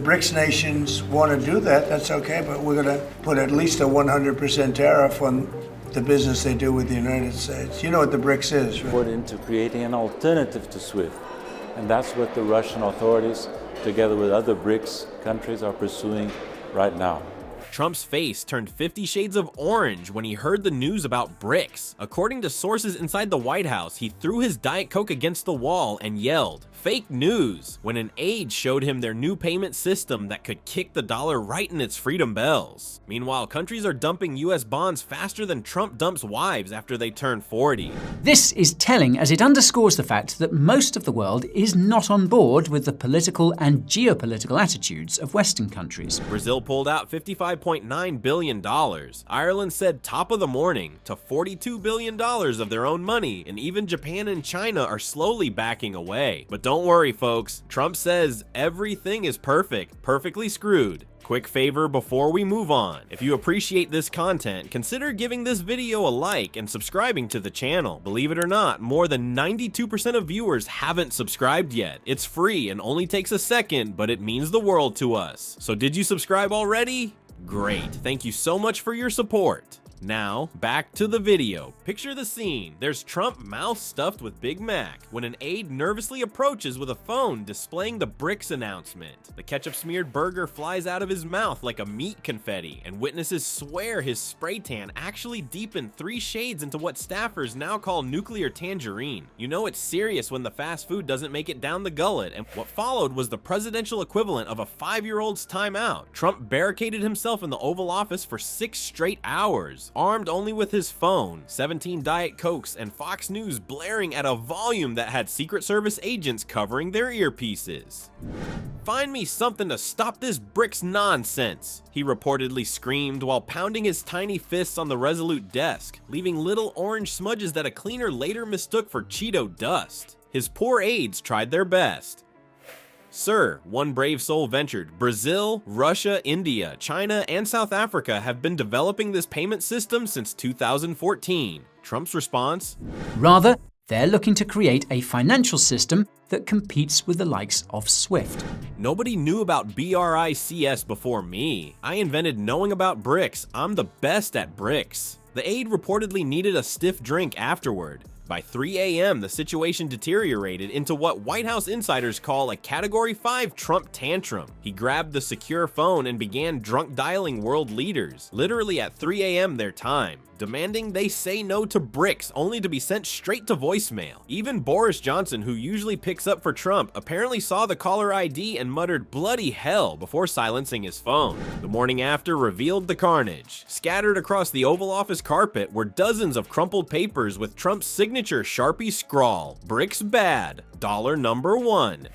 BRICS nations want to do that, that's okay, but we're going to put at least a 100% tariff on the business they do with the United States. You know what the BRICS is, right? Put into creating an alternative to SWIFT. And that's what the Russian authorities, together with other BRICS countries, are pursuing right now. Trump's face turned 50 shades of orange when he heard the news about BRICS. According to sources inside the White House, he threw his Diet Coke against the wall and yelled, "Fake news," when an aide showed him their new payment system that could kick the dollar right in its freedom bells. Meanwhile, countries are dumping US bonds faster than Trump dumps wives after they turn 40. This is telling, as it underscores the fact that most of the world is not on board with the political and geopolitical attitudes of Western countries. Brazil pulled out $55.9 billion. Ireland said top of the morning to $42 billion of their own money, and even Japan and China are slowly backing away. But don't worry, folks. Trump says everything is perfect, perfectly screwed. Quick favor before we move on. If you appreciate this content, consider giving this video a like and subscribing to the channel. Believe it or not, more than 92% of viewers haven't subscribed yet. It's free and only takes a second, but it means the world to us. So did you subscribe already? Great. Thank you so much for your support. Now, back to the video. Picture the scene. There's Trump mouth stuffed with Big Mac when an aide nervously approaches with a phone displaying the BRICS announcement. The ketchup-smeared burger flies out of his mouth like a meat confetti, and witnesses swear his spray tan actually deepened 3 shades into what staffers now call nuclear tangerine. You know it's serious when the fast food doesn't make it down the gullet, and what followed was the presidential equivalent of a 5-year-old's timeout. Trump barricaded himself in the Oval Office for 6 straight hours. Armed only with his phone, 17 Diet Cokes, and Fox News blaring at a volume that had Secret Service agents covering their earpieces. "Find me something to stop this BRICS nonsense," he reportedly screamed while pounding his tiny fists on the Resolute desk, leaving little orange smudges that a cleaner later mistook for Cheeto dust. His poor aides tried their best. "Sir," one brave soul ventured, "Brazil, Russia, India, China, and South Africa have been developing this payment system since 2014. Trump's response? Rather, they're looking to create a financial system that competes with the likes of SWIFT. "Nobody knew about BRICS before me. I invented knowing about BRICS. I'm the best at BRICS." The aide reportedly needed a stiff drink afterward. By 3 a.m., the situation deteriorated into what White House insiders call a Category 5 Trump tantrum. He grabbed the secure phone and began drunk dialing world leaders, literally at 3 a.m. their time, demanding they say no to BRICS, only to be sent straight to voicemail. Even Boris Johnson, who usually picks up for Trump, apparently saw the caller ID and muttered "bloody hell" before silencing his phone. The morning after revealed the carnage. Scattered across the Oval Office carpet were dozens of crumpled papers with Trump's signature Sharpie scrawl, "BRICS bad, dollar number 1.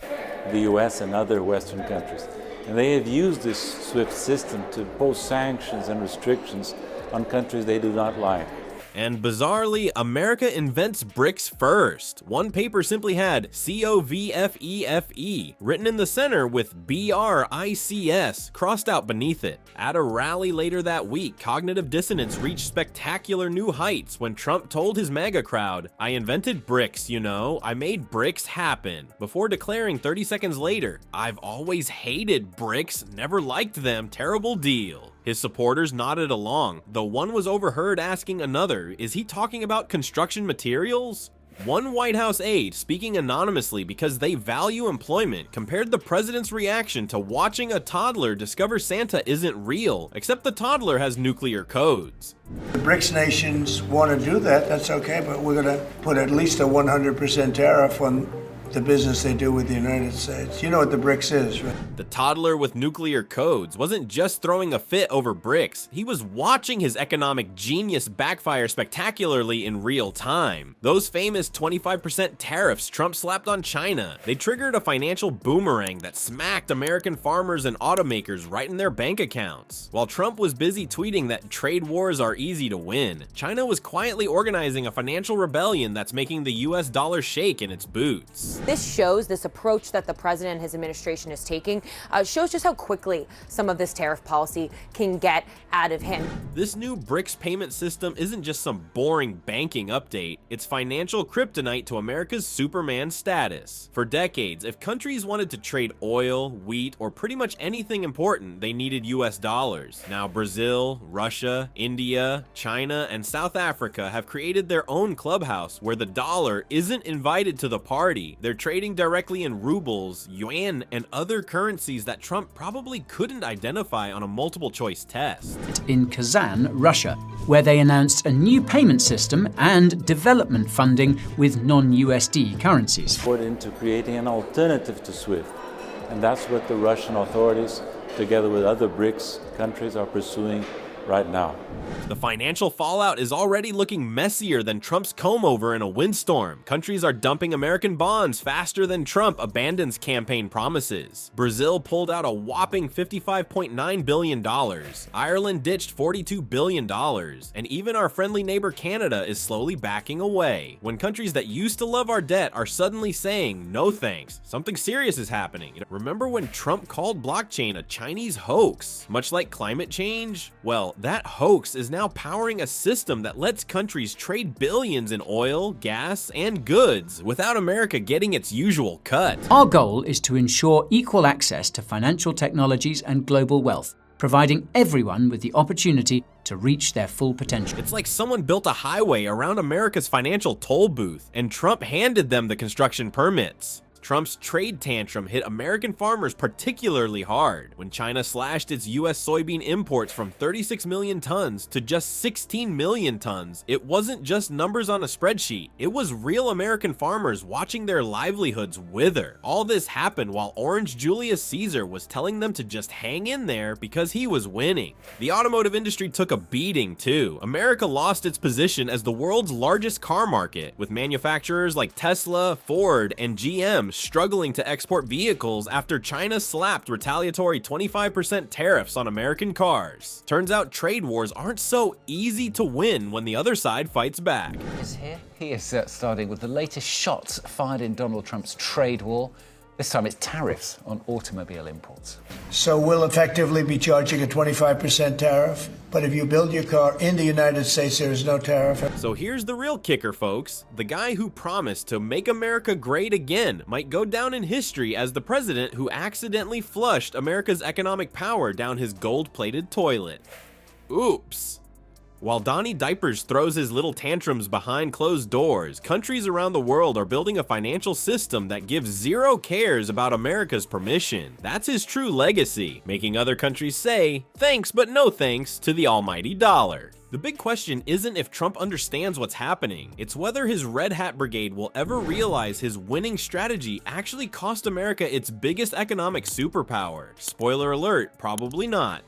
The US and other Western countries. And they have used this SWIFT system to impose sanctions and restrictions on countries they do not like. And bizarrely, America invents BRICS first. One paper simply had COVFEFE written in the center with BRICS crossed out beneath it. At a rally later that week, cognitive dissonance reached spectacular new heights when Trump told his MAGA crowd, "I invented BRICS, you know, I made BRICS happen," before declaring 30 seconds later, "I've always hated BRICS, never liked them, terrible deal." His supporters nodded along, though one was overheard asking another, "Is he talking about construction materials?" One White House aide, speaking anonymously because they value employment, compared the president's reaction to watching a toddler discover Santa isn't real, except the toddler has nuclear codes. The BRICS nations want to do that, that's okay, but we're going to put at least a 100% tariff on the business they do with the United States. You know what the BRICS is, right? The toddler with nuclear codes wasn't just throwing a fit over BRICS, he was watching his economic genius backfire spectacularly in real time. Those famous 25% tariffs Trump slapped on China, they triggered a financial boomerang that smacked American farmers and automakers right in their bank accounts. While Trump was busy tweeting that trade wars are easy to win, China was quietly organizing a financial rebellion that's making the US dollar shake in its boots. This approach that the president and his administration is taking shows just how quickly some of this tariff policy can get out of hand. This new BRICS payment system isn't just some boring banking update, it's financial kryptonite to America's Superman status. For decades, if countries wanted to trade oil, wheat, or pretty much anything important, they needed US dollars. Now Brazil, Russia, India, China, and South Africa have created their own clubhouse where the dollar isn't invited to the party. They're trading directly in rubles, yuan, and other currencies that Trump probably couldn't identify on a multiple choice test. In Kazan, Russia, where they announced a new payment system and development funding with non-USD currencies. Put into creating an alternative to SWIFT. And that's what the Russian authorities, together with other BRICS countries, are pursuing right now. The financial fallout is already looking messier than Trump's comb-over in a windstorm. Countries are dumping American bonds faster than Trump abandons campaign promises. Brazil pulled out a whopping $55.9 billion. Ireland ditched $42 billion. And even our friendly neighbor Canada is slowly backing away. When countries that used to love our debt are suddenly saying, no thanks, something serious is happening. Remember when Trump called blockchain a Chinese hoax? Much like climate change? Well, that hoax is now powering a system that lets countries trade billions in oil, gas, and goods without America getting its usual cut. Our goal is to ensure equal access to financial technologies and global wealth, providing everyone with the opportunity to reach their full potential. It's like someone built a highway around America's financial toll booth, and Trump handed them the construction permits. Trump's trade tantrum hit American farmers particularly hard. When China slashed its US soybean imports from 36 million tons to just 16 million tons, it wasn't just numbers on a spreadsheet. It was real American farmers watching their livelihoods wither. All this happened while Orange Julius Caesar was telling them to just hang in there because he was winning. The automotive industry took a beating too. America lost its position as the world's largest car market, with manufacturers like Tesla, Ford, and GM struggling to export vehicles after China slapped retaliatory 25% tariffs on American cars. Turns out trade wars aren't so easy to win when the other side fights back. He is starting with the latest shots fired in Donald Trump's trade war. This time it's tariffs on automobile imports. So we'll effectively be charging a 25% tariff, but if you build your car in the United States, there is no tariff. So here's the real kicker, folks. The guy who promised to make America great again might go down in history as the president who accidentally flushed America's economic power down his gold-plated toilet. Oops. While Donnie Diapers throws his little tantrums behind closed doors, countries around the world are building a financial system that gives zero cares about America's permission. That's his true legacy, making other countries say, thanks but no thanks to the almighty dollar. The big question isn't if Trump understands what's happening, it's whether his Red Hat Brigade will ever realize his winning strategy actually cost America its biggest economic superpower. Spoiler alert, probably not.